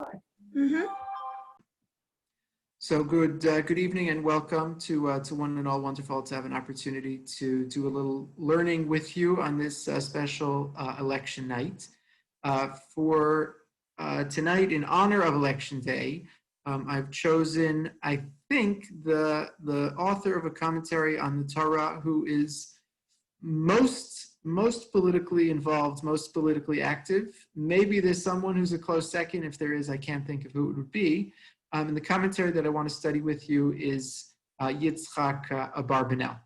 Mm-hmm. So good evening and welcome to one and all. Wonderful to have an opportunity to do a little learning with you on this special election night. For tonight, in honor of Election Day, I've chosen, I think, the author of a commentary on the Torah who is most politically involved, most politically active. Maybe there's someone who's a close second. If there is, I can't think of who it would be. And the commentary that I want to study with you is Yitzchak Abarbanel.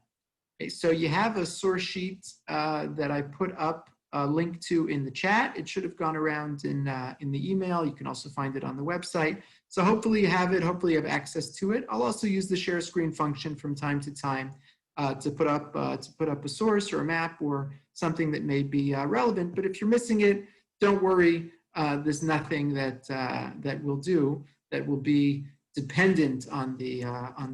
Okay, so you have a source sheet that I put up a link to in the chat. It should have gone around in the email. You can also find it on the website. So hopefully you have it. Hopefully you have access to it. I'll also use the share screen function from time to time to put up a source or a map or something that may be relevant. But if you're missing it, don't worry. There's nothing that we'll do that will be dependent on the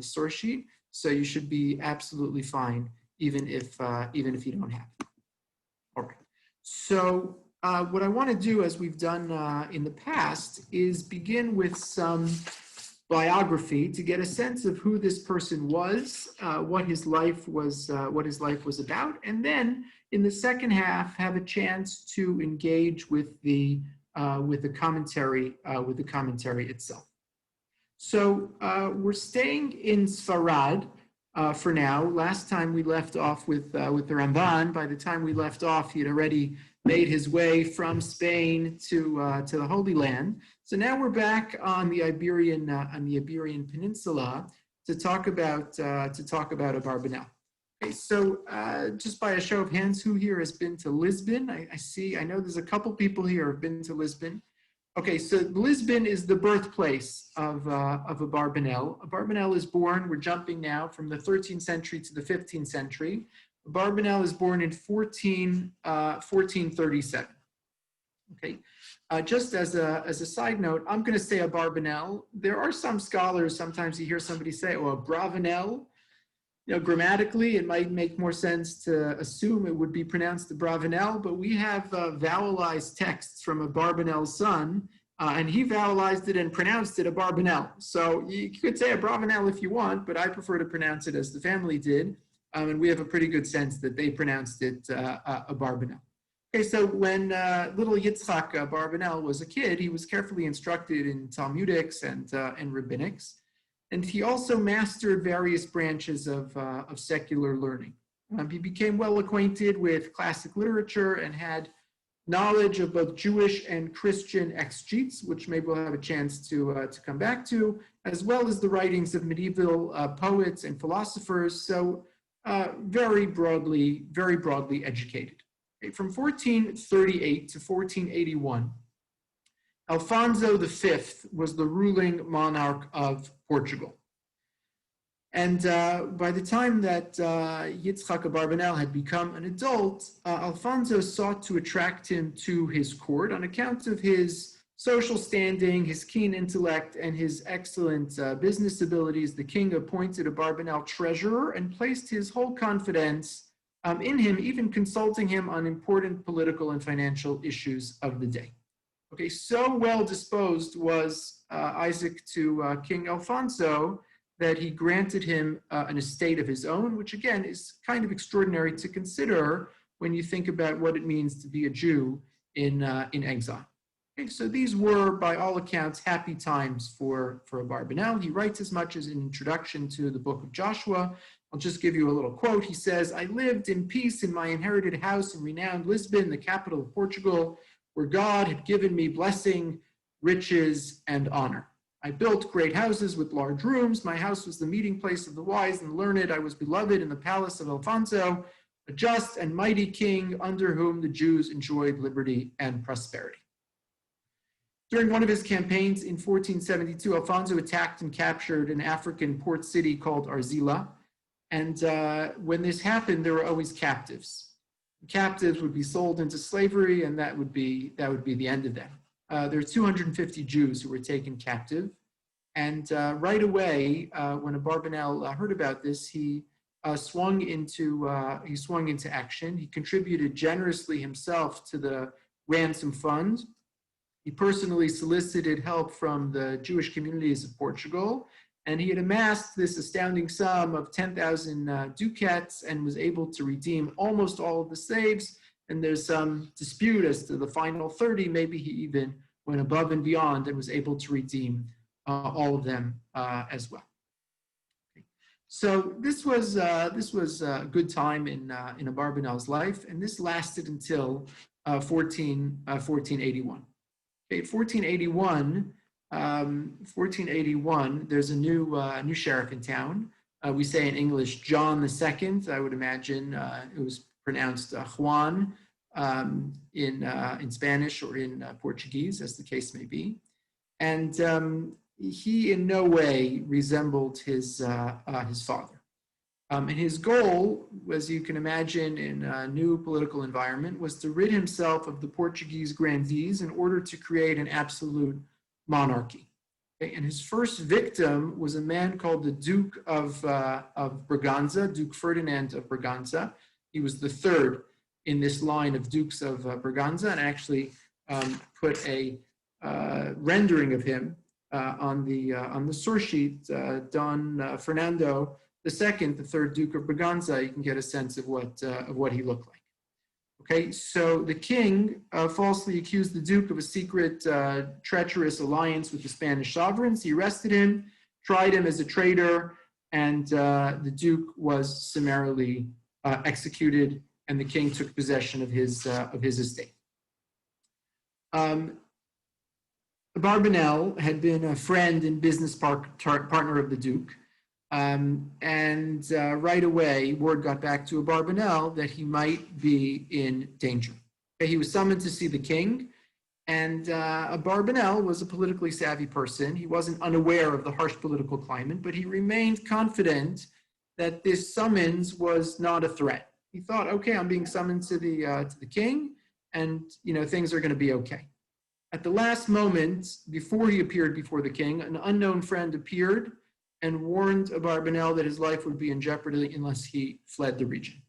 source sheet. So you should be absolutely fine, even if you don't have it. All right. So what I want to do, as we've done in the past, is begin with some biography to get a sense of who this person was, what his life was about, and then in the second half have a chance to engage with the commentary itself. So we're staying in Sfarad for now. Last time we left off with the Ramban. By the time we left off, he had already made his way from Spain to the Holy Land. So now we're back on the Iberian Peninsula to talk about Abarbanel. Okay, so just by a show of hands, who here has been to Lisbon? I know there's a couple people here who have been to Lisbon. Okay, so Lisbon is the birthplace of Abarbanel. Abarbanel is born, we're jumping now from the 13th century to the 15th century. Abarbanel is born in 1437. Okay, just as a side note, I'm going to say Abarbanel. There are some scholars, sometimes you hear somebody say, oh, Abravanel. You know, grammatically, it might make more sense to assume it would be pronounced Abravanel, but we have vowelized texts from Abarbanel's son, and he vowelized it and pronounced it Abarbanel. So you could say Abravanel if you want, but I prefer to pronounce it as the family did, and we have a pretty good sense that they pronounced it Abarbanel. Okay, so when little Yitzchak Abarbanel was a kid, he was carefully instructed in Talmudics and rabbinics. And he also mastered various branches of secular learning. He became well acquainted with classic literature and had knowledge of both Jewish and Christian exegetes, which maybe we'll have a chance to come back to, as well as the writings of medieval poets and philosophers. So very broadly educated. Okay, from 1438 to 1481, Alfonso V was the ruling monarch of Portugal. And by the time that Yitzchak Abarbanel had become an adult, Alfonso sought to attract him to his court on account of his social standing, his keen intellect, and his excellent business abilities. The king appointed Abarbanel treasurer and placed his whole confidence in him, even consulting him on important political and financial issues of the day. Okay, so well disposed was Isaac to King Alfonso that he granted him an estate of his own, which again is kind of extraordinary to consider when you think about what it means to be a Jew in exile. Okay, so these were, by all accounts, happy times for Abarbanel. He writes as much as an introduction to the book of Joshua. I'll just give you a little quote. He says, "I lived in peace in my inherited house in renowned Lisbon, the capital of Portugal, where God had given me blessing, riches, and honor. I built great houses with large rooms. My house was the meeting place of the wise and learned. I was beloved in the palace of Alfonso, a just and mighty king under whom the Jews enjoyed liberty and prosperity." During one of his campaigns in 1472, Alfonso attacked and captured an African port city called Arzila. And when this happened, there were always captives. Captives would be sold into slavery, and that would be the end of them. There are 250 Jews who were taken captive, and right away, when Abarbanel heard about this, he swung into action. He contributed generously himself to the ransom fund. He personally solicited help from the Jewish communities of Portugal, and he had amassed this astounding sum of 10,000 ducats and was able to redeem almost all of the slaves. And there's some dispute as to the final 30. Maybe he even went above and beyond and was able to redeem all of them as well. Okay. So this was a good time in Abarbanel's life, and this lasted until 1481. Okay, 1481, there's a new sheriff in town. We say in English, John II. I would imagine it was pronounced Juan in Spanish or in Portuguese, as the case may be. And he in no way resembled his father. And his goal, as you can imagine in a new political environment, was to rid himself of the Portuguese grandees in order to create an absolute monarchy. Okay? And his first victim was a man called the Duke of Braganza, Duke Ferdinand of Braganza. He was the third in this line of dukes of Braganza, and actually put a rendering of him on the source sheet, Don Fernando II, the third Duke of Braganza. You can get a sense of what he looked like. Okay, so the king falsely accused the Duke of a secret treacherous alliance with the Spanish sovereigns. He arrested him, tried him as a traitor, and the Duke was summarily executed, and the king took possession of his estate. Barbanel had been a friend and business partner of the Duke. Right away, word got back to Barbanel that he might be in danger. Okay, he was summoned to see the king, and Barbanel was a politically savvy person. He wasn't unaware of the harsh political climate, but he remained confident that this summons was not a threat. He thought, okay, I'm being summoned to the king, and things are going to be okay. At the last moment, before he appeared before the king, an unknown friend appeared and warned Barbanel that his life would be in jeopardy unless he fled the region.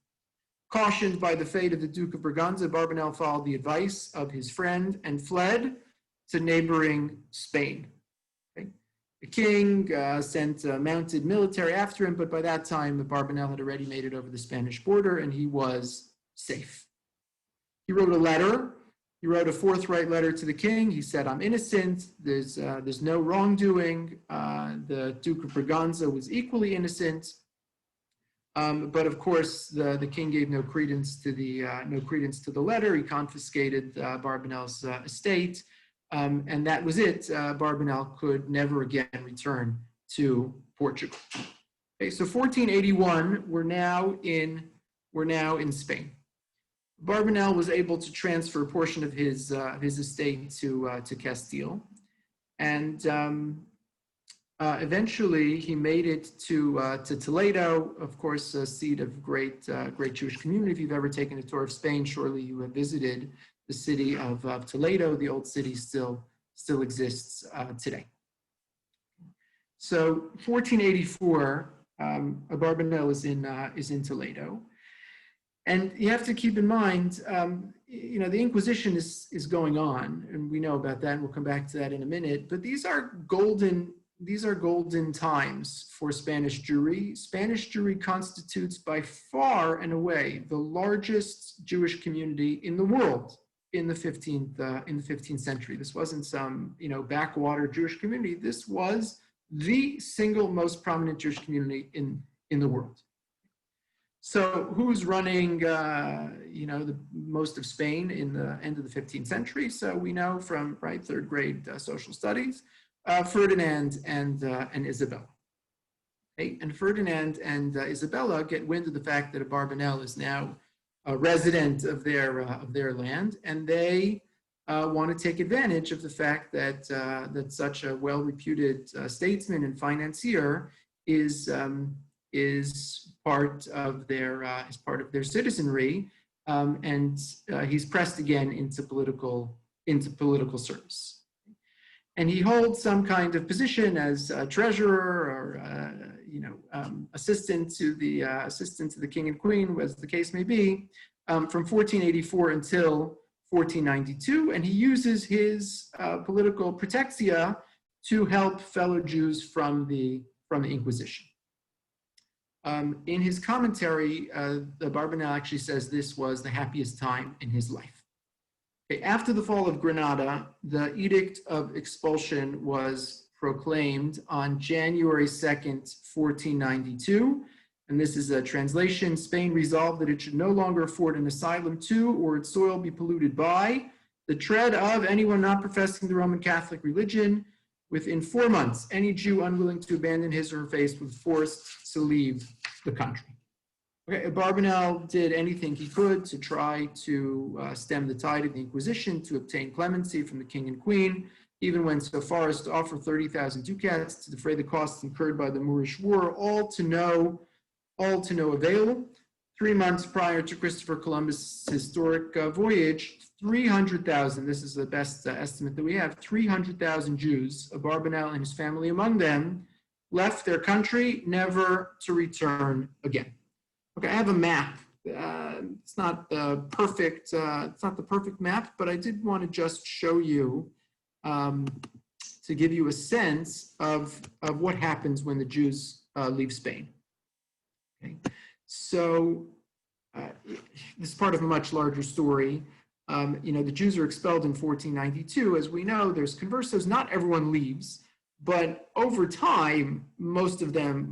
Cautioned by the fate of the Duke of Braganza, Barbanel followed the advice of his friend and fled to neighboring Spain. Okay. The king sent mounted military after him, but by that time, Barbanel had already made it over the Spanish border and he was safe. He wrote a letter. He wrote a forthright letter to the king. He said, I'm innocent. There's no wrongdoing. The Duke of Braganza was equally innocent. But of course, the king gave no credence to the letter. He confiscated Barbanel's estate. And that was it. Barbanel could never again return to Portugal. Okay, so 1481, we're now in Spain. Barbanel was able to transfer a portion of his estate to Castile, and eventually he made it to Toledo, of course, a seat of great Jewish community. If you've ever taken a tour of Spain, surely you have visited the city of Toledo. The old city still exists today. So 1484, Barbanel is in Toledo. And you have to keep in mind, the Inquisition is going on, and we know about that, and we'll come back to that in a minute. But these are golden times for Spanish Jewry. Spanish Jewry constitutes by far and away the largest Jewish community in the world in the 15th century. This wasn't some backwater Jewish community. This was the single most prominent Jewish community in the world. So who's running, the most of Spain in the end of the 15th century? So we know from third grade social studies, Ferdinand and Isabella. Okay? And Ferdinand and Isabella get wind of the fact that Barbanel is now a resident of their land, and they want to take advantage of the fact that such a well-reputed statesman and financier is part of their citizenry, and he's pressed again into political service. And he holds some kind of position as treasurer or assistant to the king and queen, as the case may be, from 1484 until 1492, and he uses his political protexia to help fellow Jews from the Inquisition. In his commentary, the Barbanel actually says this was the happiest time in his life. Okay, after the fall of Granada, the Edict of Expulsion was proclaimed on January 2nd, 1492. And this is a translation. Spain resolved that it should no longer afford an asylum to or its soil be polluted by the tread of anyone not professing the Roman Catholic religion. Within 4 months, any Jew unwilling to abandon his or her faith was forced to leave the country. Okay, Barbanel did anything he could to try to stem the tide of the Inquisition, to obtain clemency from the king and queen, even went so far as to offer 30,000 ducats to defray the costs incurred by the Moorish War, all to no avail. 3 months prior to Christopher Columbus' historic voyage, 300,000, this is the best estimate that we have, 300,000 Jews, Barbanel and his family among them, left their country, never to return again. Okay, I have a map. It's not the perfect map, but I did want to just show you to give you a sense of what happens when the Jews leave Spain. Okay. So this is part of a much larger story. The Jews are expelled in 1492. As we know, there's conversos. Not everyone leaves, but over time, most of them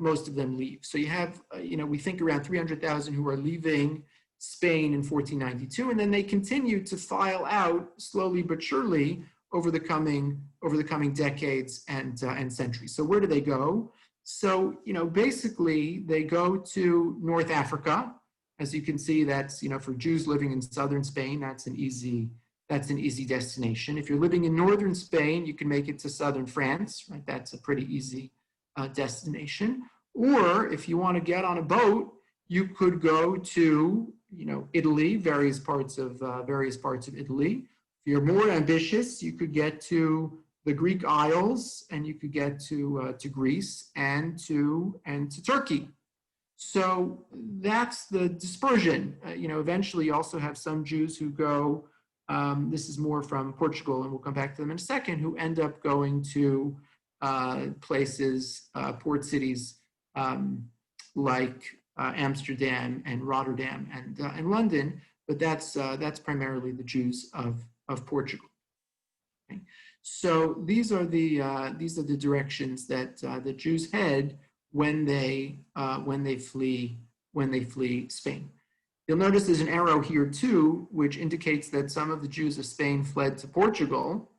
leave. So you have, we think around 300,000 who are leaving Spain in 1492, and then they continue to file out slowly but surely over the coming decades and centuries. So where do they go? So, basically they go to North Africa. As you can see, that's, for Jews living in southern Spain, that's an easy destination. If you're living in northern Spain, you can make it to southern France, right? That's a pretty easy destination. Or if you want to get on a boat, you could go to, Italy, various parts of Italy. If you're more ambitious, you could get to the Greek Isles, and you could get to Greece and to Turkey. So that's the dispersion. Eventually you also have some Jews who go, this is more from Portugal, and we'll come back to them in a second, who end up going to places, port cities like Amsterdam and Rotterdam and London, but that's primarily the Jews of Portugal. Okay. So these are the directions that the Jews head when they flee Spain. You'll notice there's an arrow here too, which indicates that some of the Jews of Spain fled to Portugal,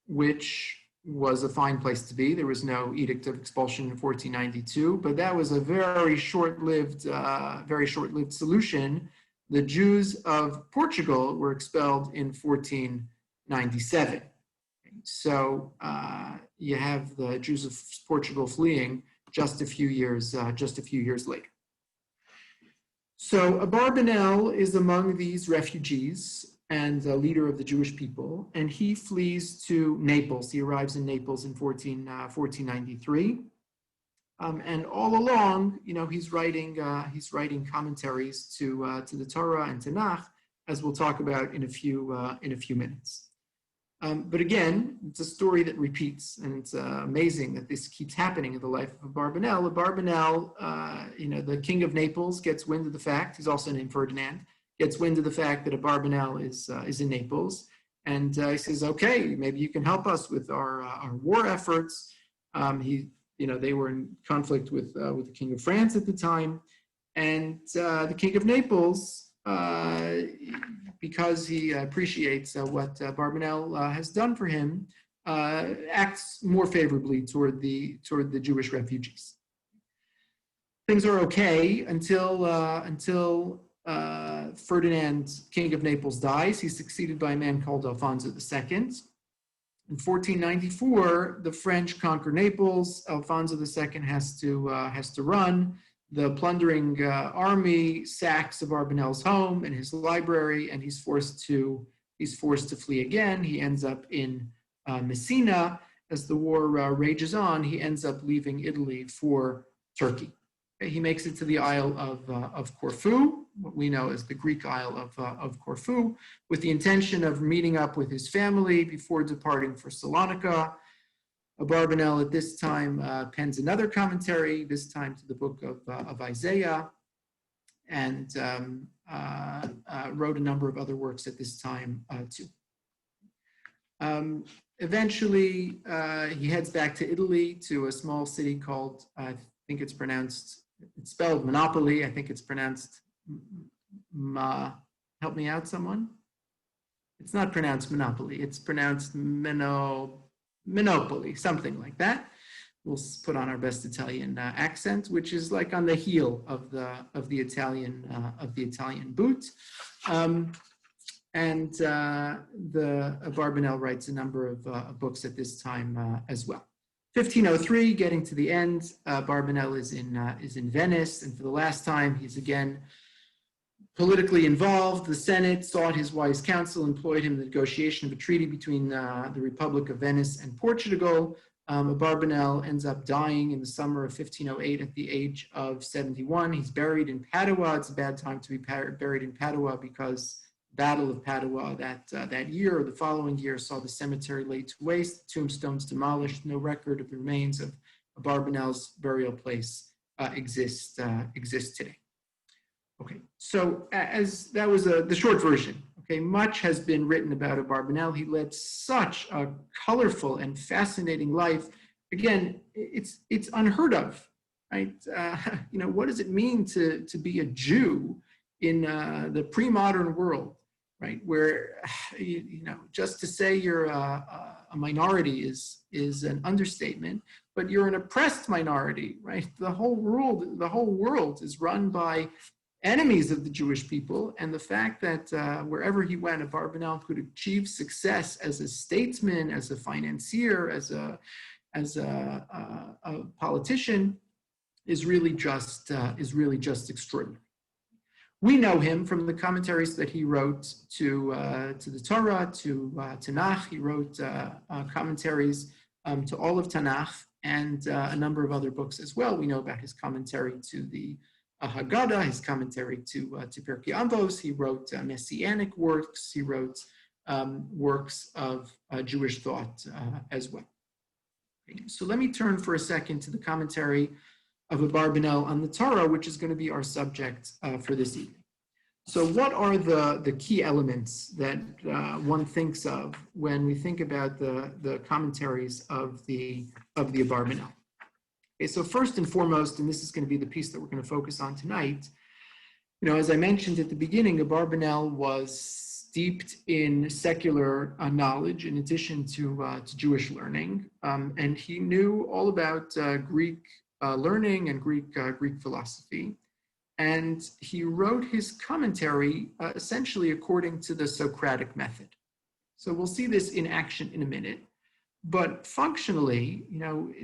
which was a fine place to be. There was no edict of expulsion in 1492, but that was a very short-lived solution. The Jews of Portugal were expelled in 1497. So you have the Jews of Portugal fleeing just a few years later. So Barbanel is among these refugees and a leader of the Jewish people, and he flees to Naples. He arrives in Naples in 1493, and all along, he's writing commentaries to the Torah and Tanakh, as we'll talk about in a few minutes. But again, it's a story that repeats, and it's amazing that this keeps happening in the life of Barbanel. Barbanel, the king of Naples gets wind of the fact, he's also named Ferdinand, gets wind of the fact that Barbanel is in Naples, and he says, okay, maybe you can help us with our war efforts. They were in conflict with the king of France at the time, and the king of Naples, because he appreciates what Barbanel has done for him, acts more favorably toward the Jewish refugees. Things are okay until Ferdinand, king of Naples, dies. He's succeeded by a man called Alfonso II. In 1494, the French conquer Naples. Alfonso II has to run. The plundering army sacks Barbanel's home and his library, and he's forced to flee again. He ends up in Messina. As the war rages on, he ends up leaving Italy for Turkey. Okay, he makes it to the Isle of Corfu, what we know as the Greek Isle of Corfu, with the intention of meeting up with his family before departing for Salonika. Abarbanel at this time pens another commentary, this time to the book of Isaiah, and wrote a number of other works at this time too. Eventually, he heads back to Italy, to a small city called, I think it's spelled Monopoly. I think it's pronounced, help me out, someone? It's not pronounced Monopoly. It's pronounced Monopoly, something like that. We'll put on our best Italian accent, which is like on the heel of the Italian boot. And the Abarbanel writes a number of books at this time as well. 1503, getting to the end, Abarbanel is in Venice, and for the last time, he's again politically involved. The Senate sought his wise counsel, employed him in the negotiation of a treaty between the Republic of Venice and Portugal. Abarbanel ends up dying in the summer of 1508 at the age of 71. He's buried in Padua. It's a bad time to be buried in Padua because the Battle of Padua that year or the following year saw the cemetery laid to waste, tombstones demolished. No record of the remains of Abarbanel's burial place exists today. Okay, so as that was the short version. Okay, much has been written about Abarbanel. He led such a colorful and fascinating life. Again, it's unheard of, right? What does it mean to be a Jew in the pre-modern world, right? Where just to say you're a minority is an understatement, but you're an oppressed minority, right? The whole world is run by enemies of the Jewish people, and the fact that wherever he went, Abarbanel could achieve success as a statesman, as a financier, as a politician, is really just extraordinary. We know him from the commentaries that he wrote to the Torah, to Tanakh. He wrote commentaries to all of Tanakh and a number of other books as well. We know about his commentary to the Haggadah, his commentary to Pirkei Avos. He wrote messianic works. He wrote works of Jewish thought as well. Okay, so let me turn for a second to the commentary of Abarbanel on the Torah, which is going to be our subject for this evening. So what are the key elements that one thinks of when we think about the commentaries of the Abarbanel? Okay, so first and foremost, and this is going to be the piece that we're going to focus on tonight, as I mentioned at the beginning, Abarbanel was steeped in secular knowledge in addition to Jewish learning, and he knew all about Greek learning and Greek philosophy, and he wrote his commentary essentially according to the Socratic method. So we'll see this in action in a minute. But functionally,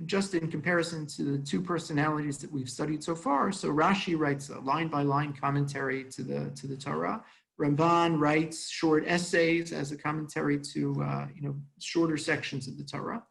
just in comparison to the two personalities that we've studied so far, so Rashi writes a line-by-line commentary to the Torah. Ramban writes short essays as a commentary to shorter sections of the Torah.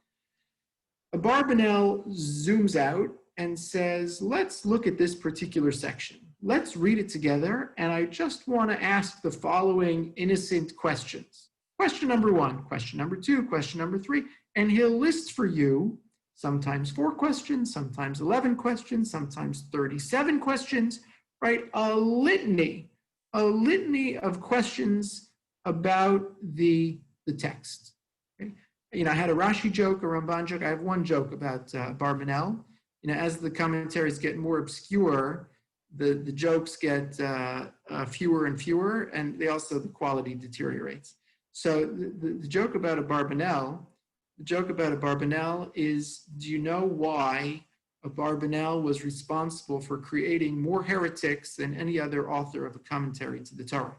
Abarbanel zooms out and says, let's look at this particular section. Let's read it together, and I just want to ask the following innocent questions. Question number 1, question number 2, question number 3. And he'll list for you sometimes 4 questions, sometimes 11 questions, sometimes 37 questions, right? A litany of questions about the text. Okay? I had a Rashi joke, a Ramban joke. I have one joke about Abarbanel. As the commentaries get more obscure, the jokes get fewer and fewer, and the quality deteriorates. So the joke about Abarbanel is, do you know why Abarbanel was responsible for creating more heretics than any other author of a commentary to the Torah?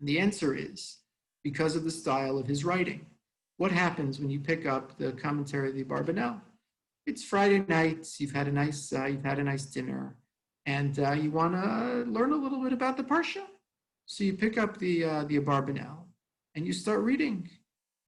And the answer is because of the style of his writing. What happens when you pick up the commentary of the Abarbanel? It's Friday night, you've had a nice dinner, and you want to learn a little bit about the Parsha. So you pick up the Abarbanel and you start reading.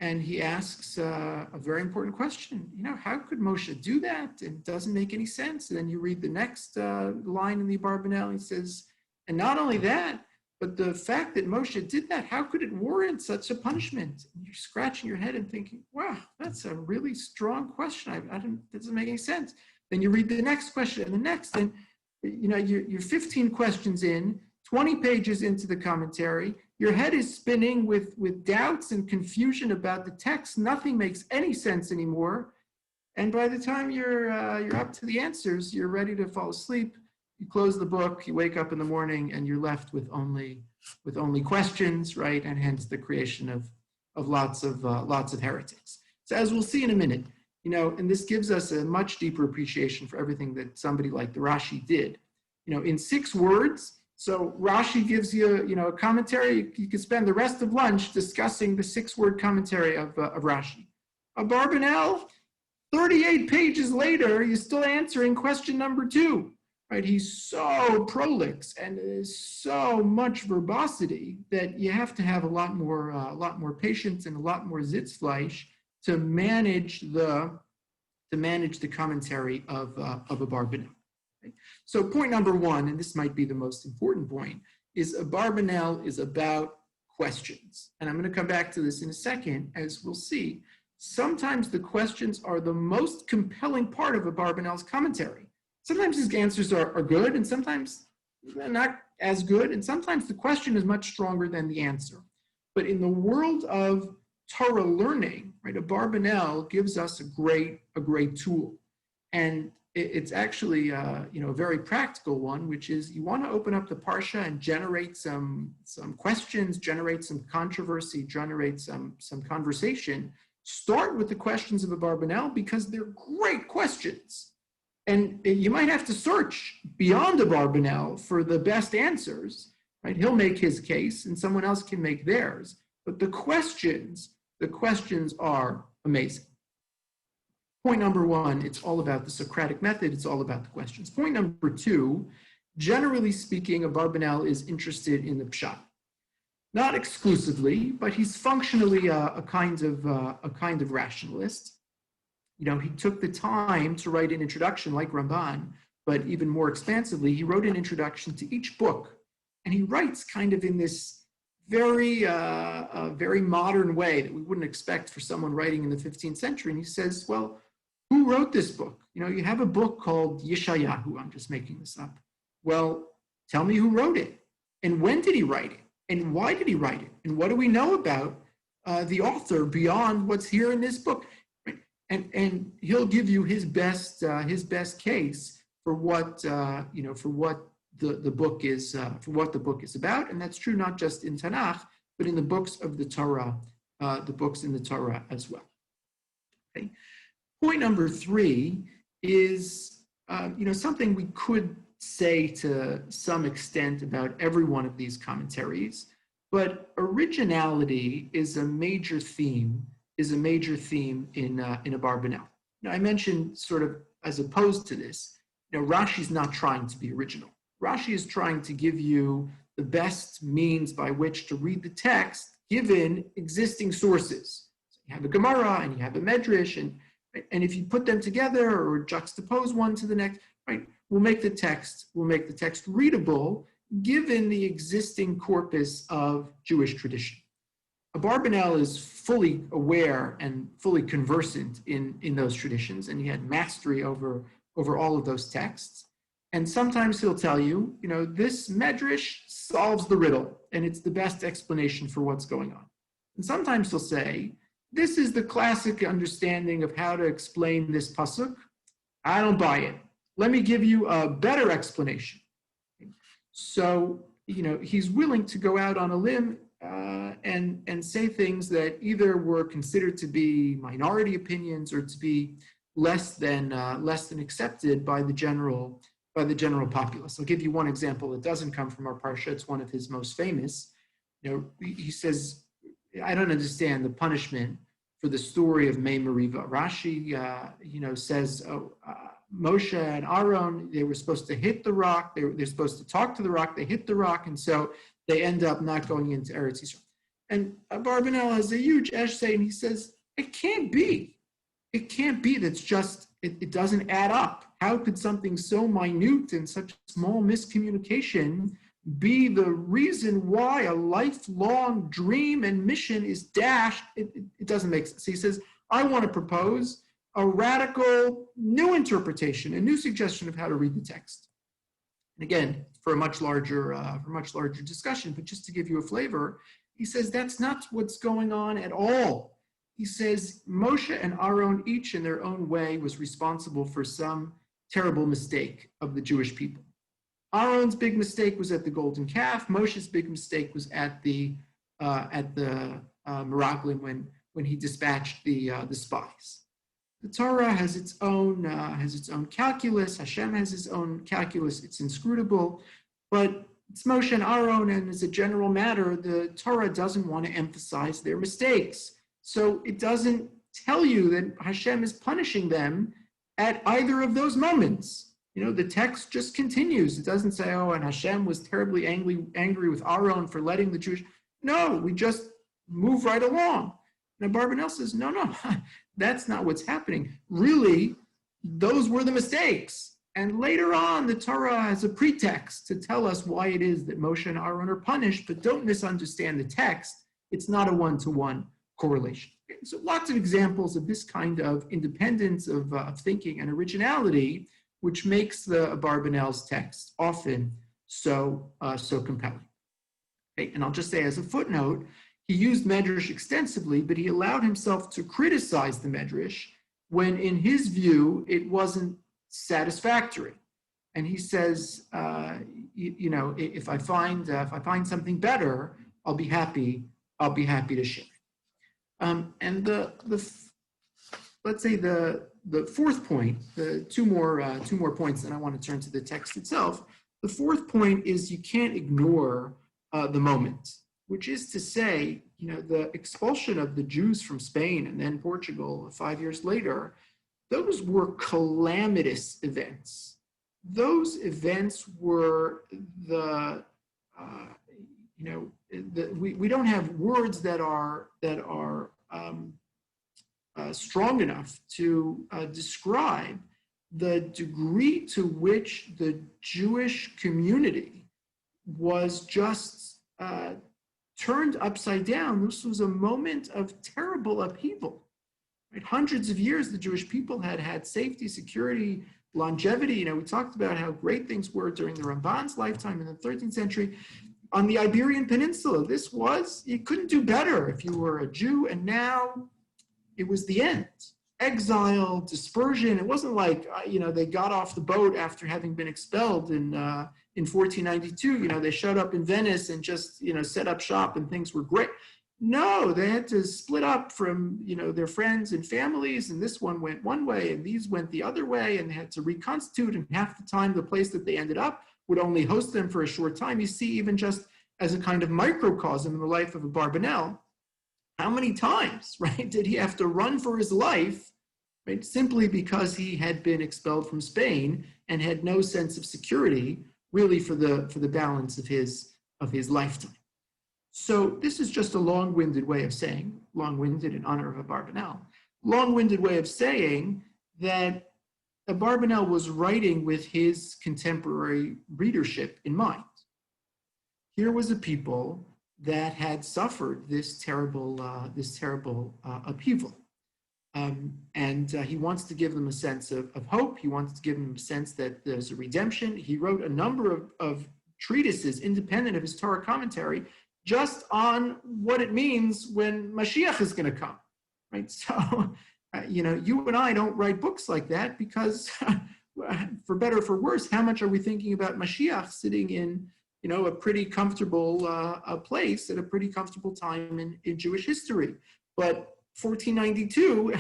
And he asks a very important question. How could Moshe do that? It doesn't make any sense. And then you read the next line in the Abarbanel. He says, And not only that, but the fact that Moshe did that, how could it warrant such a punishment? And you're scratching your head and thinking, wow, that's a really strong question. That doesn't make any sense. Then you read the next question and the next, and you're 15 questions in, 20 pages into the commentary. Your head is spinning with doubts and confusion about the text. Nothing makes any sense anymore. And by the time you're up to the answers, you're ready to fall asleep. You close the book, you wake up in the morning, and you're left with only questions, right? And hence the creation of lots of heretics. So as we'll see in a minute, and this gives us a much deeper appreciation for everything that somebody like the Rashi did. In 6 words. So Rashi gives you, a commentary. You could spend the rest of lunch discussing the 6-word commentary of Rashi. Abarbanel, 38 pages later, he's still answering question number 2. Right? He's so prolix and there's so much verbosity that you have to have a lot more patience and a lot more Sitzfleisch to manage the commentary of Abarbanel. Okay? So point number 1, and this might be the most important point, is Abarbanel is about questions. And I'm going to come back to this in a second, as we'll see. Sometimes the questions are the most compelling part of Abarbanel's commentary. Sometimes his answers are good, and sometimes they're not as good, and sometimes the question is much stronger than the answer. But in the world of Torah learning, right, Abarbanel gives us a great tool. And it's actually a very practical one, which is you want to open up the Parsha and generate some questions, generate some controversy, generate some conversation. Start with the questions of Abarbanel because they're great questions. And you might have to search beyond Abarbanel for the best answers, right? He'll make his case and someone else can make theirs. But the questions are amazing. Point number 1, it's all about the Socratic method. It's all about the questions. Point number 2, generally speaking, Abarbanel is interested in the pshat. Not exclusively, but he's functionally a kind of rationalist. He took the time to write an introduction like Ramban, but even more expansively, he wrote an introduction to each book. And he writes kind of in this very modern way that we wouldn't expect for someone writing in the 15th century. And he says, well, who wrote this book? You have a book called Yeshayahu. I'm just making this up. Well, tell me who wrote it. And when did he write it? And why did he write it? And what do we know about the author beyond what's here in this book? And he'll give you his best case for what the book is about, and that's true not just in Tanakh, but in the books of the Torah, as well. Okay. Point number 3 is something we could say to some extent about every one of these commentaries, but originality is a major theme in Abarbanel. Now, I mentioned sort of as opposed to this, Rashi's not trying to be original. Rashi is trying to give you the best means by which to read the text given existing sources. So you have a Gemara and you have a Medrash, and if you put them together or juxtapose one to the next, right, we'll make the text readable given the existing corpus of Jewish tradition. Abarbanel is fully aware and fully conversant in those traditions, and he had mastery over all of those texts. And sometimes he'll tell you, this medrash solves the riddle, and it's the best explanation for what's going on. And sometimes he'll say, this is the classic understanding of how to explain this pasuk. I don't buy it. Let me give you a better explanation. So, he's willing to go out on a limb and say things that either were considered to be minority opinions or to be less than accepted by the general populace. I'll give you one example. It doesn't come from our parsha. It's one of his most famous. He says, I don't understand the punishment for the story of Mei Meriva. Rashi, says, Moshe and Aaron, they were supposed to hit the rock. They're supposed to talk to the rock. They hit the rock, and so they end up not going into Eretz Yisrael. And Abarbanel has a huge essay, and he says, it can't be. It can't be. That's just, it doesn't add up. How could something so minute and such small miscommunication be the reason why a lifelong dream and mission is dashed, it doesn't make sense. He says, I want to propose a radical new interpretation, a new suggestion of how to read the text. And again, for a much larger discussion, but just to give you a flavor, he says that's not what's going on at all. He says Moshe and Aaron, each in their own way, was responsible for some terrible mistake of the Jewish people. Aaron's big mistake was at the golden calf. Moshe's big mistake was at the Meraglim when he dispatched the spies. The Torah has its own calculus. Hashem has his own calculus. It's inscrutable, but it's Moshe and Aaron, and as a general matter, the Torah doesn't want to emphasize their mistakes. So it doesn't tell you that Hashem is punishing them at either of those moments. The text just continues. It doesn't say, oh, and Hashem was terribly angry with Aaron for letting the Jewish. No, we just move right along. And Barbanel says, no, that's not what's happening. Really, those were the mistakes. And later on, the Torah has a pretext to tell us why it is that Moshe and Aaron are punished, but don't misunderstand the text. It's not a one-to-one correlation. So lots of examples of this kind of independence of thinking and originality, which makes the Barbanel's text often so compelling. Okay, and I'll just say as a footnote, he used Medrash extensively, but he allowed himself to criticize the Medrash when, in his view, it wasn't satisfactory. And he says, if I find something better, I'll be happy to share it. And let's say the fourth point, the two more points, and I want to turn to the text itself. The fourth point is you can't ignore the moment, which is to say, the expulsion of the Jews from Spain and then Portugal 5 years later, those were calamitous events. Those events were we don't have words that are strong enough to describe the degree to which the Jewish community was just turned upside down. This was a moment of terrible upheaval. Right? Hundreds of years, the Jewish people had had safety, security, longevity. We talked about how great things were during the Ramban's lifetime in the 13th century. On the Iberian Peninsula, you couldn't do better if you were a Jew, and now it was the end. Exile, dispersion. It wasn't like, they got off the boat after having been expelled in 1492. They showed up in Venice and just, set up shop and things were great. No, they had to split up from, their friends and families, and this one went one way and these went the other way, and they had to reconstitute, and half the time the place that they ended up would only host them for a short time. You see, even just as a kind of microcosm in the life of a Barbanel, how many times, right, did he have to run for his life, right, simply because he had been expelled from Spain and had no sense of security, really, for the balance of his lifetime. So this is just a long-winded way of saying, long-winded in honor of a Barbanel, long-winded way of saying that Barbanel was writing with his contemporary readership in mind. Here was a people that had suffered this terrible upheaval. And he wants to give them a sense of hope. He wants to give them a sense that there's a redemption. He wrote a number of treatises independent of his Torah commentary just on what it means when Mashiach is going to come, right? So, you and I don't write books like that because, for better or for worse, how much are we thinking about Mashiach sitting in, a pretty comfortable place at a pretty comfortable time in Jewish history? But 1492,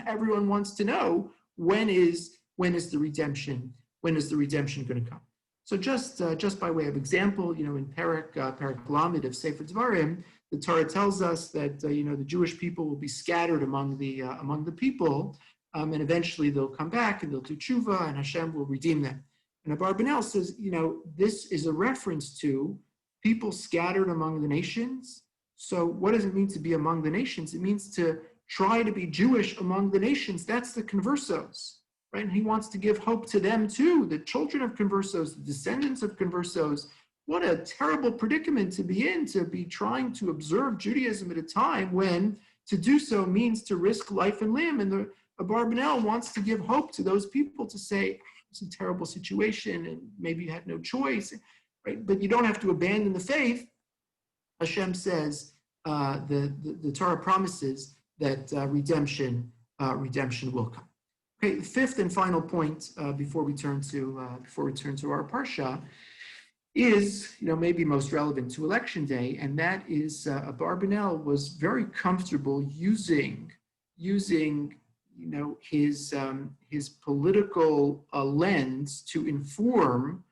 everyone wants to know when is the redemption going to come? So just by way of example, in Perek Lamed of Sefer Dvarim, the Torah tells us that the Jewish people will be scattered among the people, and eventually they'll come back and they'll do tshuva, and Hashem will redeem them. And Abarbanel says, this is a reference to people scattered among the nations. So what does it mean to be among the nations? It means to try to be Jewish among the nations. That's the conversos, right? And he wants to give hope to them too, the children of conversos, the descendants of conversos, what a terrible predicament to be in, to be trying to observe Judaism at a time when to do so means to risk life and limb. And the Abarbanel wants to give hope to those people to say, it's a terrible situation and maybe you had no choice, right? But you don't have to abandon the faith. Hashem says, the Torah promises that redemption will come. Okay, the fifth and final point before we turn to our parsha is, maybe most relevant to Election Day, and that is Abarbanel was very comfortable using his political lens to inform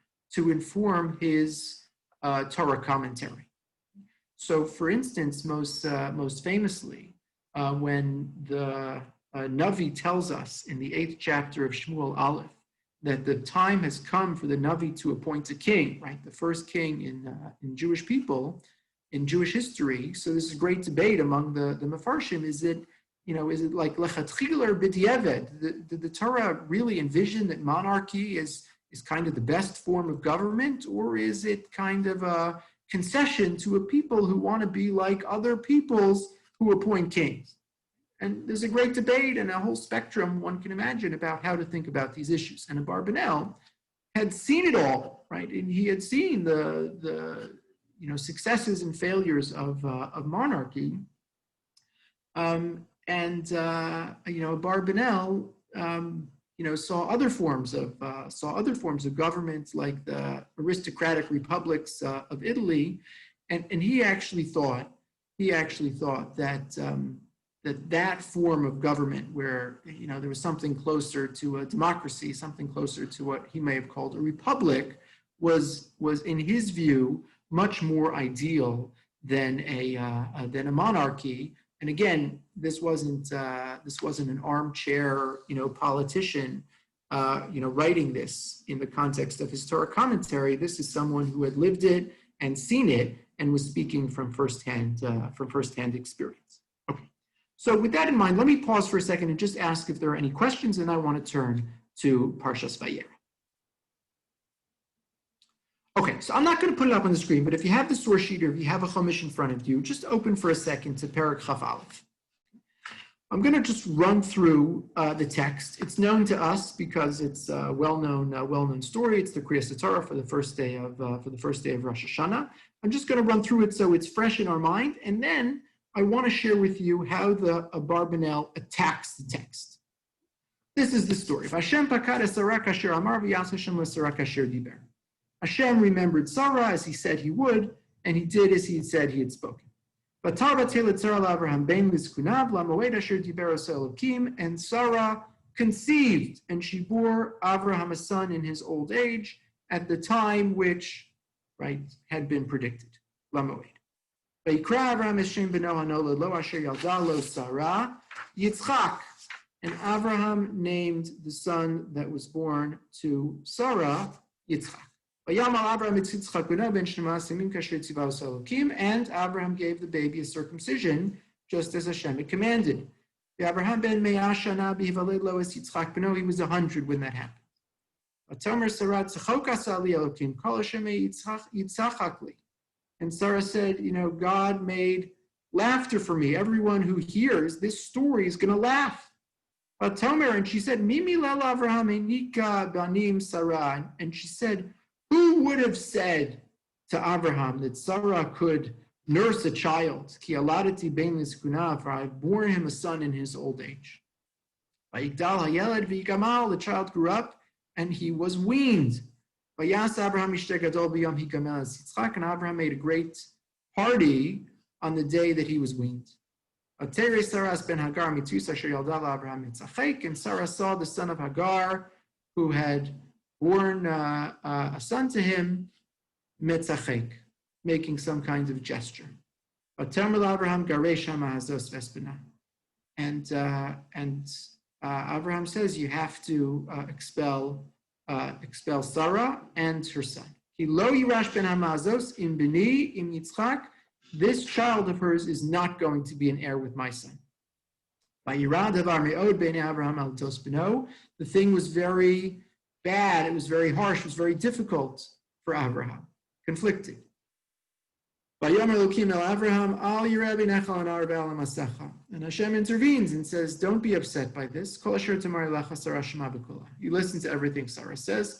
his Torah commentary. So, for instance, most famously, when the Navi tells us in the 8th chapter of Shmuel Aleph that the time has come for the Navi to appoint a king, right? The first king in Jewish people, in Jewish history. So this is a great debate among the Mefarshim. Is it like lechatchila or b'diavad? Did the Torah really envision that monarchy is kind of the best form of government, or is it kind of a concession to a people who want to be like other peoples who appoint kings? And there's a great debate and a whole spectrum one can imagine about how to think about these issues. And Abarbanel had seen it all, right? And he had seen the successes and failures of monarchy. Abarbanel saw other forms of government, like the aristocratic republics of Italy, and he actually thought that form of government, where there was something closer to a democracy, something closer to what he may have called a republic, was in his view much more ideal than a monarchy. And again, this wasn't an armchair politician writing this in the context of his Torah commentary. This is someone who had lived it and seen it and was speaking from firsthand experience. Okay. So with that in mind, let me pause for a second and just ask if there are any questions, and I want to turn to Parshas Vayera. Okay, so I'm not going to put it up on the screen, but if you have the source sheet or if you have a Chumash in front of you, just open for a second to Perek Chaf Aleph. I'm going to just run through the text. It's known to us because it's a well-known story. It's the Kriyas Torah for the first day of Rosh Hashanah. I'm just going to run through it so it's fresh in our mind, and then I want to share with you how the Abarbanel attacks the text. This is the story. Hashem pakad es Sarah kasher amar v'yas Hashem l'Sarah kasher diber. Hashem remembered Sarah as he said he would, and he did as he had said he had spoken. And Sarah conceived, and she bore Avraham a son in his old age at the time which, had been predicted. Lamoed. Yitzchak. And Avraham named the son that was born to Sarah Yitzchak. And Abraham gave the baby a circumcision, just as Hashem had commanded. He was 100 when that happened. And Sarah said, God made laughter for me. Everyone who hears this story is going to laugh. And she said, and she said, who would have said to Abraham that Sarah could nurse a child? For I've borne him a son in his old age. The child grew up and he was weaned. And Abraham made a great party on the day that he was weaned. And Sarah saw the son of Hagar, who had born a son to him, metzachek, making some kind of gesture. And Abraham says you have to expel Sarah and her son. This child of hers is not going to be an heir with my son. The thing was very bad, it was very harsh, it was very difficult for Abraham. conflicting. And Hashem intervenes and says, don't be upset by this. You listen to everything Sarah says.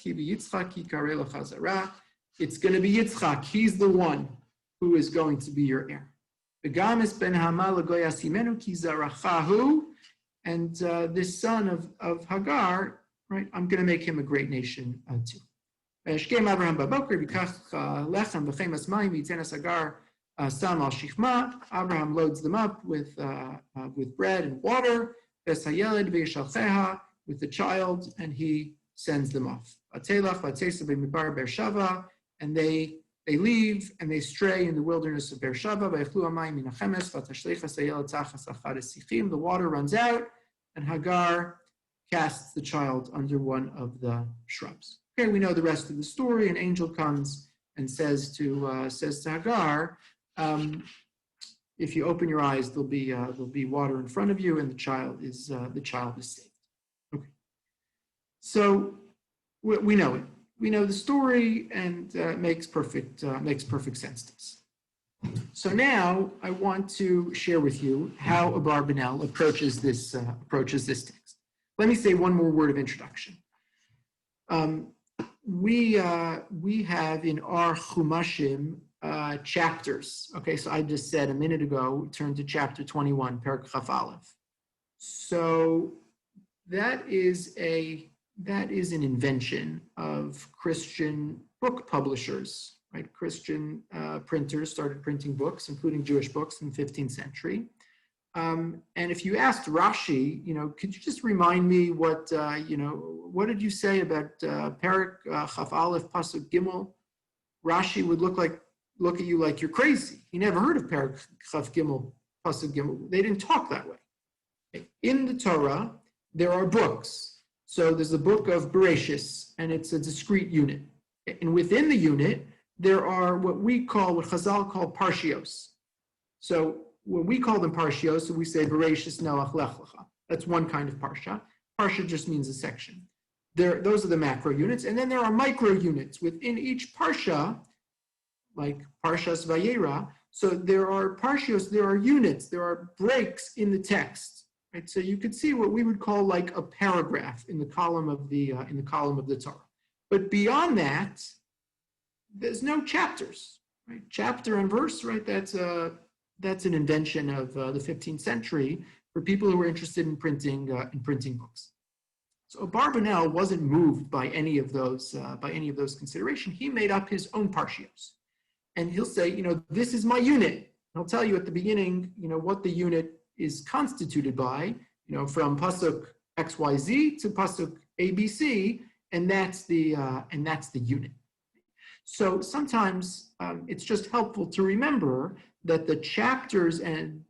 It's going to be Yitzchak. He's the one who is going to be your heir. And this son of Hagar, right, I'm going to make him a great nation too. Abraham loads them up with bread and water, with the child, and he sends them off. And they leave and they stray in the wilderness of Beersheba. The water runs out, and Hagar casts the child under one of the shrubs. Okay, we know the rest of the story. An angel comes and says to Hagar, if you open your eyes, there'll be water in front of you, and the child is saved. Okay, so we know it. We know the story, and makes perfect sense to us. So now I want to share with you how Abarbanel approaches this text. Let me say one more word of introduction. We have in our Chumashim chapters. Okay, so I just said a minute ago, turn to chapter 21, Perek Chaf Aleph. So that is an invention of Christian book publishers, right? Christian printers started printing books, including Jewish books, in the 15th century. And if you asked Rashi, could you just remind me what did you say about Perek Chaf Aleph Pasuk Gimel? Rashi would look at you like you're crazy. He never heard of Perek Chaf Gimel Pasuk Gimel. They didn't talk that way. In the Torah, there are books. So there's the book of Bereshis, and it's a discrete unit. And within the unit, there are what Chazal call parshios. So when we call them parshios, so we say Bereshis, Noach, Lech Lecha. That's one kind of parsha. Parsha just means a section. Those are the macro units. And then there are micro units within each parsha, like Parshas Vayera. So there are parshios, there are units, there are breaks in the text. Right? So you could see what we would call like a paragraph in the column of the Torah. But beyond that, there's no chapters. Right? Chapter and verse, right? That's an invention of the 15th century for people who were interested in printing books. So Abarbanel wasn't moved by any of those considerations. He made up his own parshios, and he'll say, this is my unit. He'll tell you at the beginning, what the unit is constituted by, from pasuk XYZ to pasuk ABC, and that's the unit. So sometimes it's just helpful to remember that the chapters and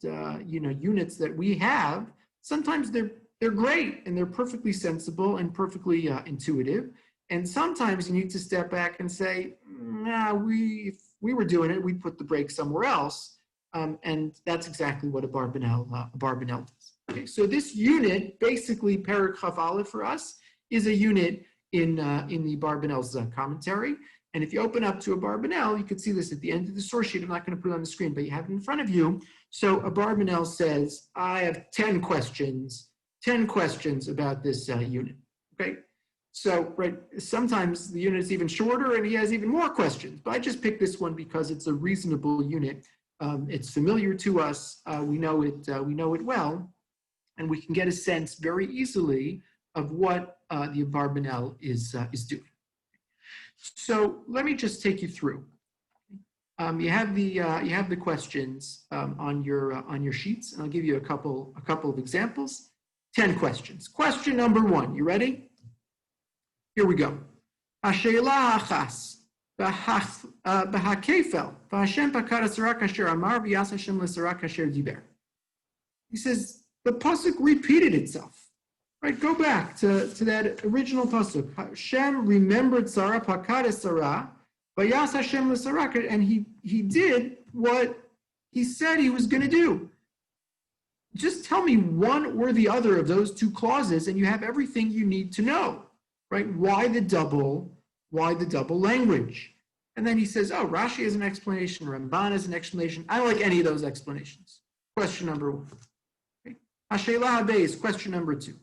units that we have, sometimes they're great and they're perfectly sensible and perfectly intuitive, and sometimes you need to step back and say, if we were doing it, we'd put the break somewhere else. And that's exactly what Abarbanel does. Okay, so this unit, basically Perek Chaf Aleph for us, is a unit in the Abarbanel's commentary. And if you open up to Abarbanel, you can see this at the end of the source sheet. I'm not going to put it on the screen, but you have it in front of you. So Abarbanel says, I have 10 questions about this unit. Okay, so sometimes the unit is even shorter and he has even more questions. But I just picked this one because it's a reasonable unit. It's familiar to us. We know it well, and we can get a sense very easily of what the Abarbanel is doing. So let me just take you through. You have the questions on your sheets, and I'll give you a couple of examples. 10 questions. Question number 1. You ready? Here we go. Hashe'ela achas. He says, the pasuk repeated itself. Right, go back to that original pasuk. Hashem remembered Sarah, pakad Sarah, vayas Hashem l'Sarah, and he did what he said he was going to do. Just tell me one or the other of those two clauses, and you have everything you need to know. Right? Why the double language? And then he says, oh, Rashi has an explanation, Ramban has an explanation. I don't like any of those explanations. Question number one. Okay. Hasheilah Habe is question number two.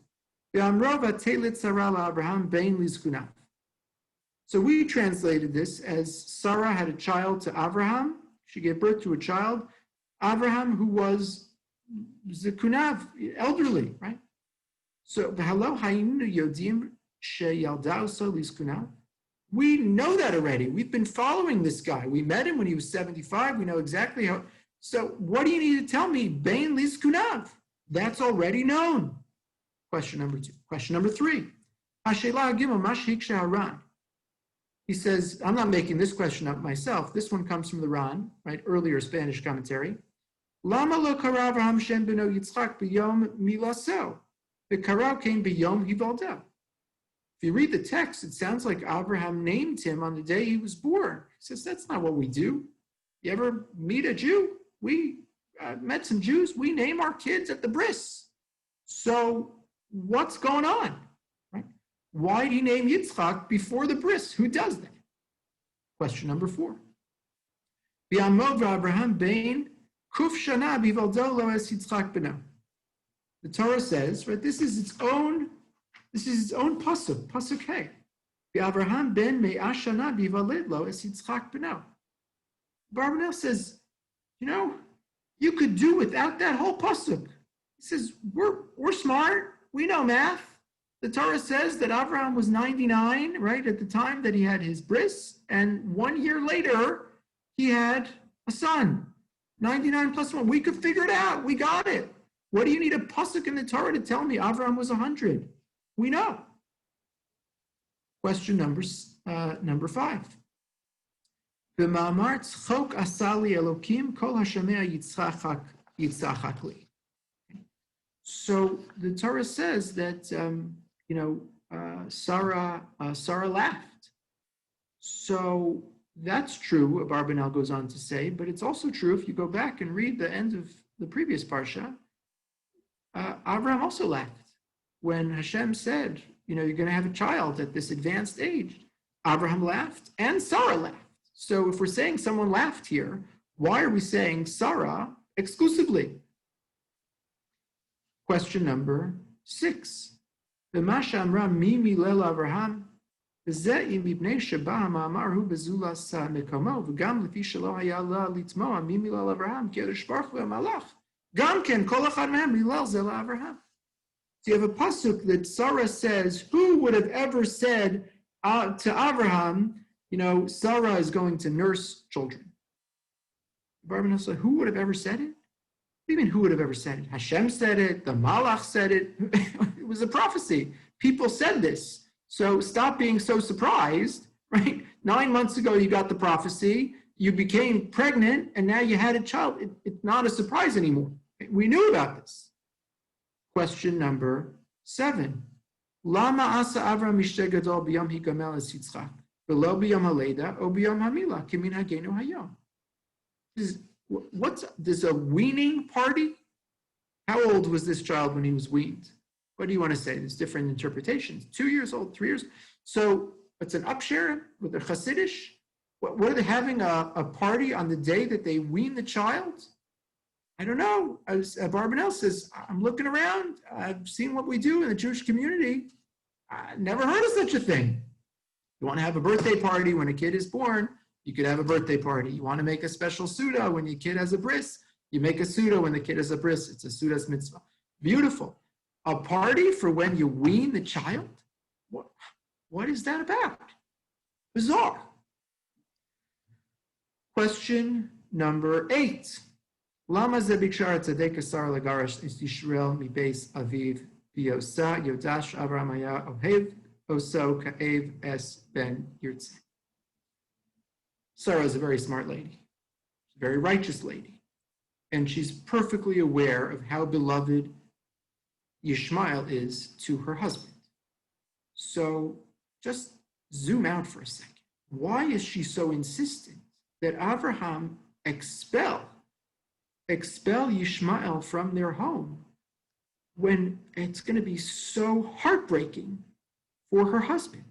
So we translated this as Sarah had a child to Abraham. She gave birth to a child, Abraham, who was Zekunav, elderly, right? So we know that already. We've been following this guy. We met him when he was 75. We know exactly how. So what do you need to tell me? Bain Lizkunav. That's already known. Question number two. Question number three. He says, I'm not making this question up myself. This one comes from the Ran, right? Earlier Spanish commentary. Lama lo kara Avraham shem beno Yitzchak b'yom milaseo. The kara came b'yom hivaldeh. If you read the text, it sounds like Abraham named him on the day he was born. He says, that's not what we do. You ever meet a Jew? We met some Jews. We name our kids at the bris. So what's going on? Right? Why did he name Yitzchak before the bris? Who does that? Question number four. Abraham bein kuf shana bivaldo lo es Yitzchak beno. The Torah says, right, this is its own pasuk, pasuk hey. Abraham ben me'ashana bivaled lo es Yitzchak beno. Barbanel says, you could do without that whole pasuk. He says, we're smart. We know math. The Torah says that Abraham was 99, right, at the time that he had his bris, and 1 year later, he had a son. 99 plus 1. We could figure it out. We got it. What do you need a pasuk in the Torah to tell me Abraham was 100? We know. Question number 5. B'ma'amar tzchok asali Elokim kol hashamea yitzchak li. So the Torah says that Sarah laughed. So that's true. Barbanel goes on to say, but it's also true if you go back and read the end of the previous parsha. Abraham also laughed when Hashem said, you're going to have a child at this advanced age. Abraham laughed and Sarah laughed. So if we're saying someone laughed here, why are we saying Sarah exclusively? Question number 6. V'masha amra mi milel Avraham v'zeh im mipnei sheba ha'ma'amar hu bezulas mekomo v'gam lefi shelo haya la litmoa mi milel Avraham ki Kadosh Baruch Hu ha'malach gam ken kol echad mehem milel zeh la'Avraham. So you have a pasuk that Sarah says, who would have ever said to Avraham, Sarah is going to nurse children? Barbanel said, who would have ever said it? What do you mean, who would have ever said it? Hashem said it, the Malach said it. It was a prophecy. People said this. So stop being so surprised, right? 9 months ago, you got the prophecy, you became pregnant, and now you had a child. It's not a surprise anymore. We knew about this. Question number 7. Lama asa Avram mishteh gadol b'yom higamel es Yitzchak, v'lo b'yom haleda, o b'yom hamila, kimin hagenu hayom. What's this, a weaning party? How old was this child when he was weaned? What do you want to say? There's different interpretations. 2 years old, 3 years. So it's an upshare with the Hasidish. What are they having a party on the day that they wean the child? I don't know. As Barbanel says, I'm looking around. I've seen what we do in the Jewish community. I never heard of such a thing. You want to have a birthday party when a kid is born, you could have a birthday party. You want to make a special Suda when your kid has a bris, you make a Suda when the kid has a bris. It's a Suda's mitzvah. Beautiful. A party for when you wean the child? What is that about? Bizarre. Question number 8. Lama ze bikshar tzedek asar lagarash es Yisrael mibeis aviv v'yosa yodash Avram haya ohev oso ka'ev es ben yirtzeh. Sarah is a very smart lady, a very righteous lady, and she's perfectly aware of how beloved Yishmael is to her husband. So just zoom out for a second. Why is she so insistent that Abraham expel Yishmael from their home when it's going to be so heartbreaking for her husband?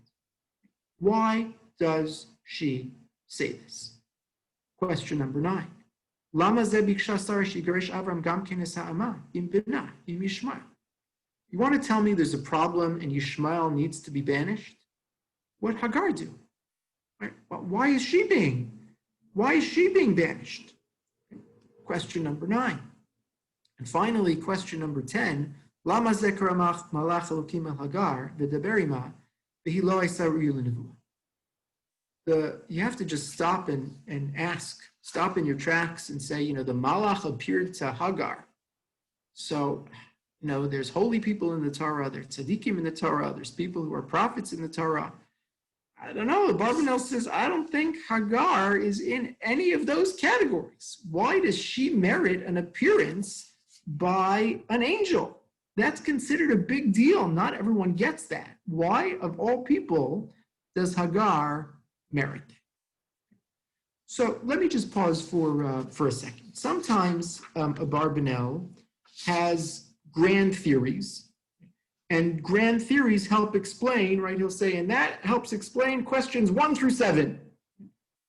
Why does she say this? Question number 9. Lama ze biksha Sarah shigaresh Avram gam kenes ha'ama im bina im Yishmael. You want to tell me there's a problem and Yishmael needs to be banished? What Hagar do? Right? Why is she being banished? Question number 9. And finally, question number 10. Lama ze karamach malach elokim el Hagar v'daber ima v'hi lo ha'isa ru'yu l'nevuah. You have to just stop and ask, stop in your tracks and say, the Malach appeared to Hagar. So, there's holy people in the Torah, there's tzaddikim in the Torah, there's people who are prophets in the Torah. I don't know, Barbanel says, I don't think Hagar is in any of those categories. Why does she merit an appearance by an angel? That's considered a big deal. Not everyone gets that. Why, of all people, does Hagar merit? So let me just pause for a second. Sometimes a Barbanel has grand theories, and grand theories help explain, right? He'll say, and that helps explain questions 1 through 7.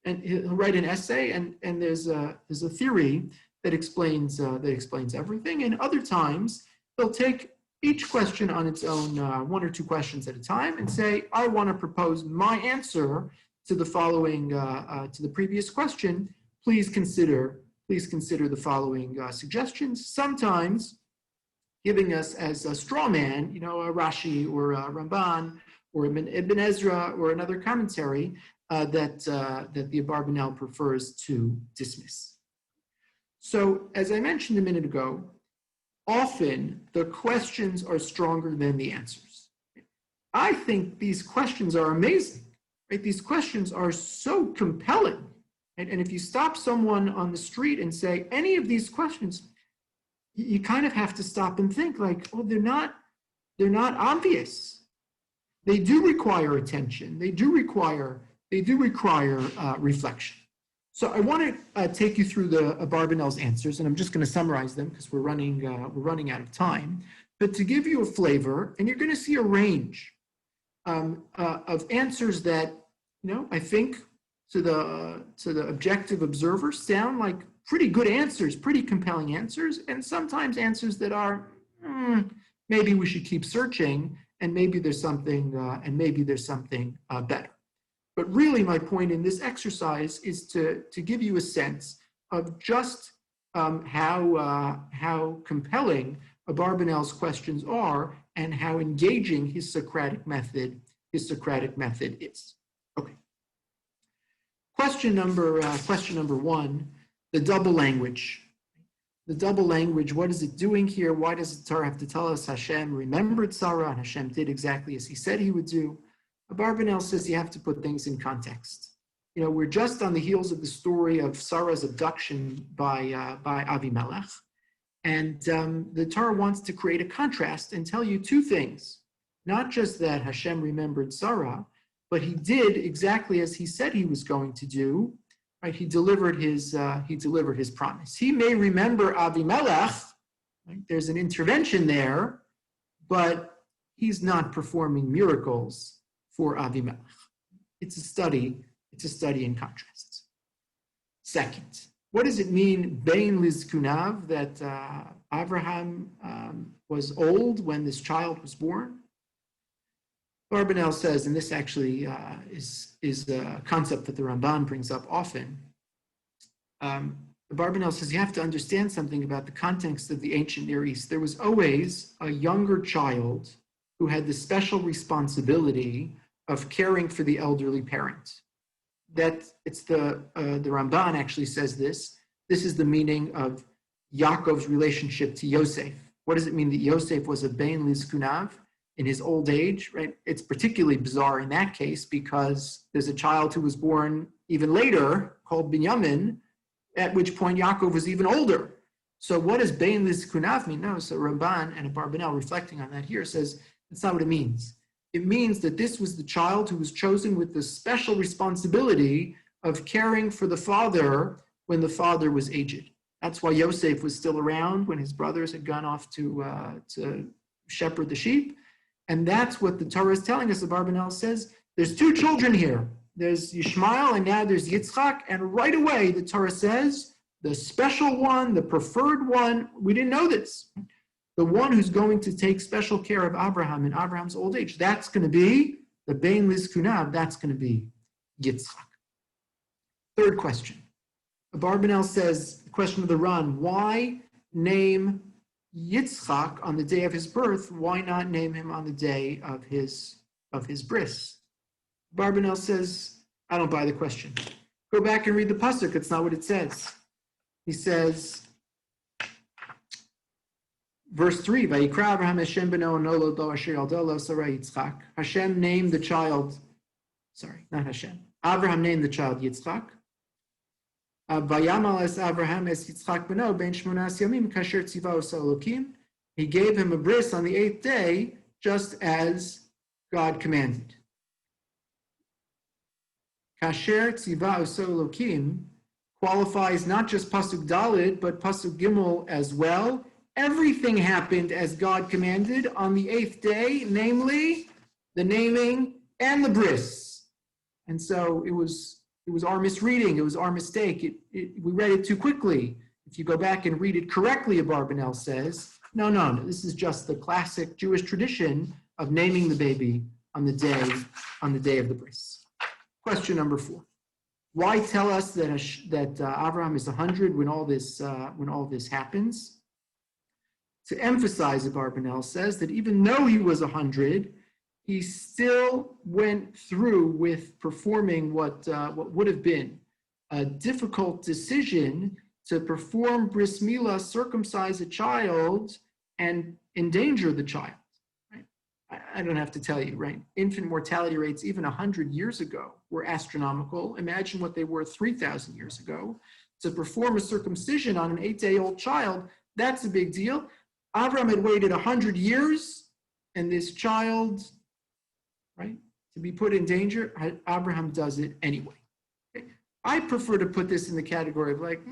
And he'll write an essay, and there's a theory that explains everything. And other times, he'll take each question on its own, 1 or 2 questions at a time, and say, I want to propose my answer to the following, to the previous question. Please consider the following suggestions. Sometimes giving us as a straw man, a Rashi or a Ramban or Ibn Ezra or another commentary that the Abarbanel prefers to dismiss. So, as I mentioned a minute ago, often the questions are stronger than the answers. I think these questions are amazing. Right? These questions are so compelling. Right? And if you stop someone on the street and say, any of these questions, you kind of have to stop and think like, oh, they're not obvious. They do require attention. They do require reflection. So I want to take you through the Abarbanel's answers, and I'm just going to summarize them because we're running out of time. But to give you a flavor, and you're going to see a range of answers that, I think to the objective observer sound like pretty good answers, pretty compelling answers, and sometimes answers that are, maybe we should keep searching, and maybe there's something better. But really, my point in this exercise is to give you a sense of just how compelling Abarbanel's questions are and how engaging his Socratic method is. Okay. Question number 1, the double language. The double language, what is it doing here? Why does the Torah have to tell us Hashem remembered Sarah and Hashem did exactly as he said he would do? Abarbanel says you have to put things in context. We're just on the heels of the story of Sarah's abduction by Avimelech. And the Torah wants to create a contrast and tell you 2 things. Not just that Hashem remembered Sarah, but he did exactly as he said he was going to do. Right? He delivered his promise. He may remember Avimelech. Right? There's an intervention there, but he's not performing miracles for Avimelech. It's a study in contrasts. Second, what does it mean, Bein Lizkunav, that Abraham was old when this child was born? Barbanel says, and this actually is a concept that the Ramban brings up often. Barbanel says you have to understand something about the context of the ancient Near East. There was always a younger child who had the special responsibility of caring for the elderly parent. That it's the Ramban actually says this. This is the meaning of Yaakov's relationship to Yosef. What does it mean that Yosef was a Bein Lizkunav in his old age, right? It's particularly bizarre in that case because there's a child who was born even later called Binyamin, at which point Yaakov was even older. So what does Bein Lizkunav mean? No, so Ramban and Abarbanel reflecting on that here says, that's not what it means. It means that this was the child who was chosen with the special responsibility of caring for the father when the father was aged. That's why Yosef was still around when his brothers had gone off to shepherd the sheep. And that's what the Torah is telling us. Abarbanel says, there's 2 children here. there's Yishmael, and now there's Yitzchak, and right away the Torah says, the special one, the preferred one, we didn't know this. The one who's going to take special care of Abraham in Abraham's old age, that's going to be the Bein Lizkunav, that's going to be Yitzchak. Third question. Abarbanel says, the question of the Ran, why name Yitzchak on the day of his birth? Why not name him on the day of his bris? Abarbanel says, I don't buy the question. Go back and read the pasuk. It's not what it says. He says, verse 3, Vayikra Abraham Hashem beno nolo lo asher yaldo lo Sarah Yitzchak. Hashem named the child, sorry, not Hashem. Abraham named the child Yitzchak. Vayamal es Abraham es Yitzchak beno ben shmonas yamim kasher tziva osa Elokim. He gave him a bris on the 8th day, just as God commanded. Kasher tziva osa Elokim qualifies not just pasuk Dalid, but pasuk Gimel as well. Everything happened as God commanded on the 8th day, namely the naming and the bris. And so it was our misreading, it was our mistake. We read it too quickly. If you go back and read it correctly, Abarbanel says, no, this is just the classic Jewish tradition of naming the baby on the day of the bris. Question number 4. Why tell us that Abraham is 100 when all this happens? To emphasize, Abarbanel says that even though he was 100, he still went through with performing what would have been a difficult decision to perform bris milah, circumcise a child, and endanger the child. Right? I don't have to tell you, right? Infant mortality rates even 100 years ago were astronomical. Imagine what they were 3,000 years ago. To perform a circumcision on an 8-day-old child, that's a big deal. Abraham had waited 100 years, and this child, right, to be put in danger, Abraham does it anyway. Okay? I prefer to put this in the category of like,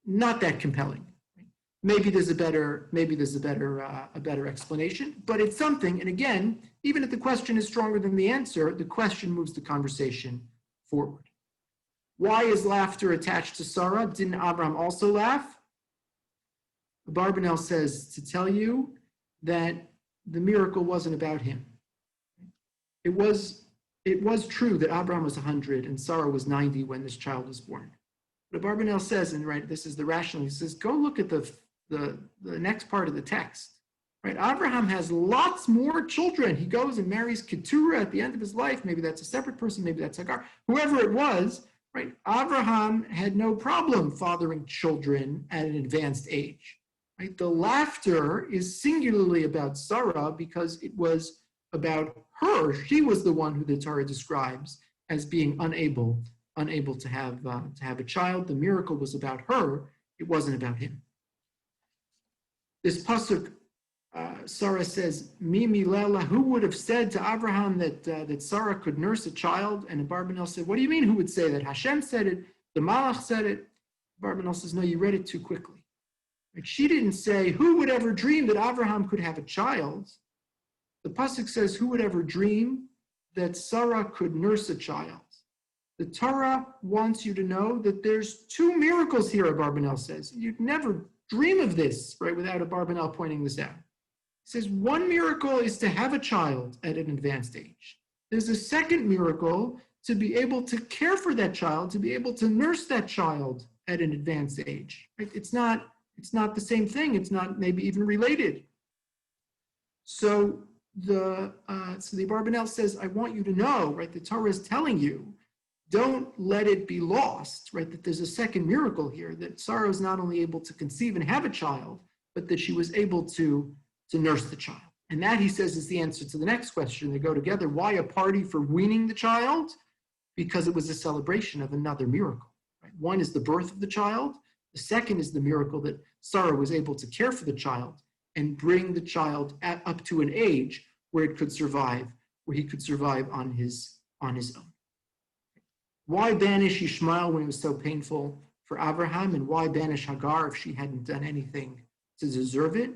not that compelling. Right? Maybe there's a better explanation, but it's something. And again, even if the question is stronger than the answer, the question moves the conversation forward. Why is laughter attached to Sarah? Didn't Abraham also laugh? Abarbanel says to tell you that the miracle wasn't about him. It was true that Abraham was 100 and Sarah was 90 when this child was born. But Abarbanel says, and right, this is the rational, he says, go look at the next part of the text. Right, Abraham has lots more children. He goes and marries Keturah at the end of his life. Maybe that's a separate person, maybe that's Hagar. Whoever it was, right, Abraham had no problem fathering children at an advanced age. Right? The laughter is singularly about Sarah because it was about her. She was the one who the Torah describes as being unable to have a child. The miracle was about her. It wasn't about him. This pasuk, Sarah says, "Mimi lela." Who would have said to Abraham that Sarah could nurse a child? And Abarbanel said, "What do you mean? Who would say that? Hashem said it. The Malach said it." Abarbanel says, "No, you read it too quickly." Like, she didn't say, "Who would ever dream that Abraham could have a child?" The pasuk says, "Who would ever dream that Sarah could nurse a child?" The Torah wants you to know that there's 2 miracles here, Abarbanel says. You'd never dream of this, right, without Abarbanel pointing this out. He says one miracle is to have a child at an advanced age. There's a second miracle to be able to care for that child, to be able to nurse that child at an advanced age. Right? It's not the same thing. It's not maybe even related. So the Abarbanel says, I want you to know, right, the Torah is telling you, don't let it be lost, right, that there's a second miracle here, that Sarah was not only able to conceive and have a child, but that she was able to nurse the child. And that, he says, is the answer to the next question. They go together. Why a party for weaning the child? Because it was a celebration of another miracle. Right? One is the birth of the child. The second is the miracle that Sarah was able to care for the child and bring the child up to an age where it could survive, where he could survive on his own. Why banish Ishmael when it was so painful for Abraham, and why banish Hagar if she hadn't done anything to deserve it?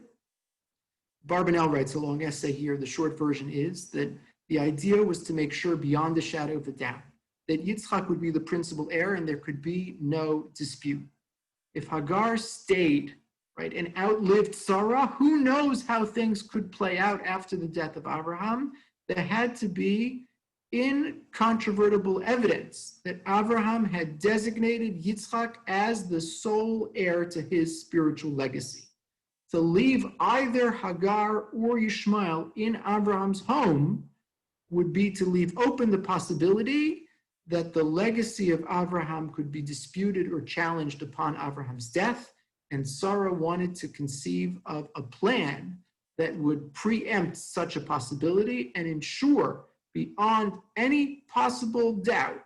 Abarbanel writes a long essay here. The short version is that The idea was to make sure beyond a shadow of a doubt that Yitzchak would be the principal heir and there could be no dispute. If Hagar stayed, right, and outlived Sarah, who knows how things could play out after the death of Abraham? There had to be incontrovertible evidence that Abraham had designated Yitzchak as the sole heir to his spiritual legacy. To leave either Hagar or Ishmael in Abraham's home would be to leave open the possibility that the legacy of Abraham could be disputed or challenged upon Abraham's death, and Sarah wanted to conceive of a plan that would preempt such a possibility and ensure beyond any possible doubt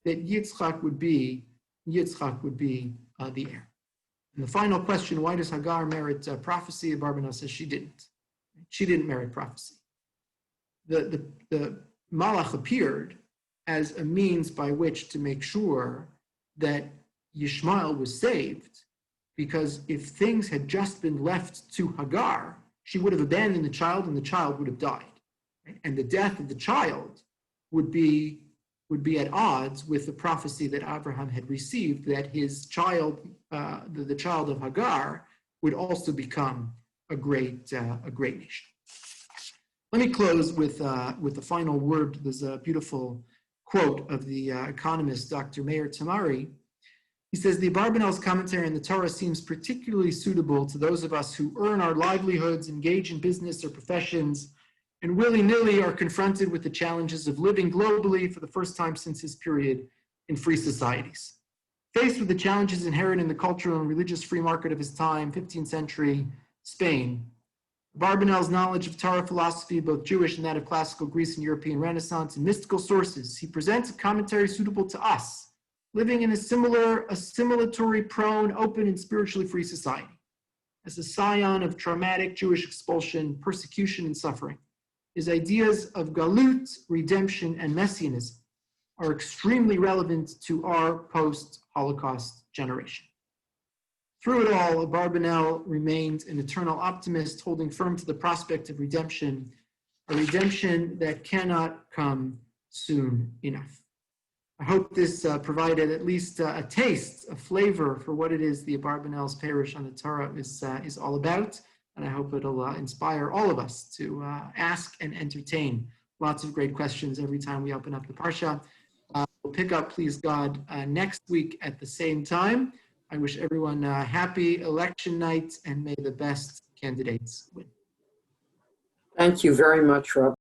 that Yitzchak would be the heir. And the final question, why does Hagar merit prophecy? Barbanel says she didn't. She didn't merit prophecy. The Malach appeared as a means by which to make sure that Yishmael was saved, because if things had just been left to Hagar, she would have abandoned the child and the child would have died. And the death of the child would be at odds with the prophecy that Abraham had received, that his child, the child of Hagar, would also become a great nation. Let me close with the final word. There's a beautiful quote of the economist Dr. Meir Tamari. He says, the Abarbanel's commentary on the Torah seems particularly suitable to those of us who earn our livelihoods, engage in business or professions, and willy-nilly are confronted with the challenges of living globally for the first time since his period in free societies. Faced with the challenges inherent in the cultural and religious free market of his time, 15th century Spain, Barbanel's knowledge of Torah philosophy, both Jewish and that of classical Greece and European Renaissance, and mystical sources, he presents a commentary suitable to us, living in a assimilatory, prone, open, and spiritually free society. As a scion of traumatic Jewish expulsion, persecution, and suffering, his ideas of galut, redemption, and messianism are extremely relevant to our post-Holocaust generation. Through it all, Abarbanel remained an eternal optimist, holding firm to the prospect of redemption, a redemption that cannot come soon enough. I hope this provided at least a taste, a flavor for what it is the Abarbanel's Parish on the Torah is all about. And I hope it'll inspire all of us to ask and entertain lots of great questions every time we open up the Parsha. We'll pick up, please God, next week at the same time. I wish everyone a happy election night and may the best candidates win. Thank you very much, Rabbi.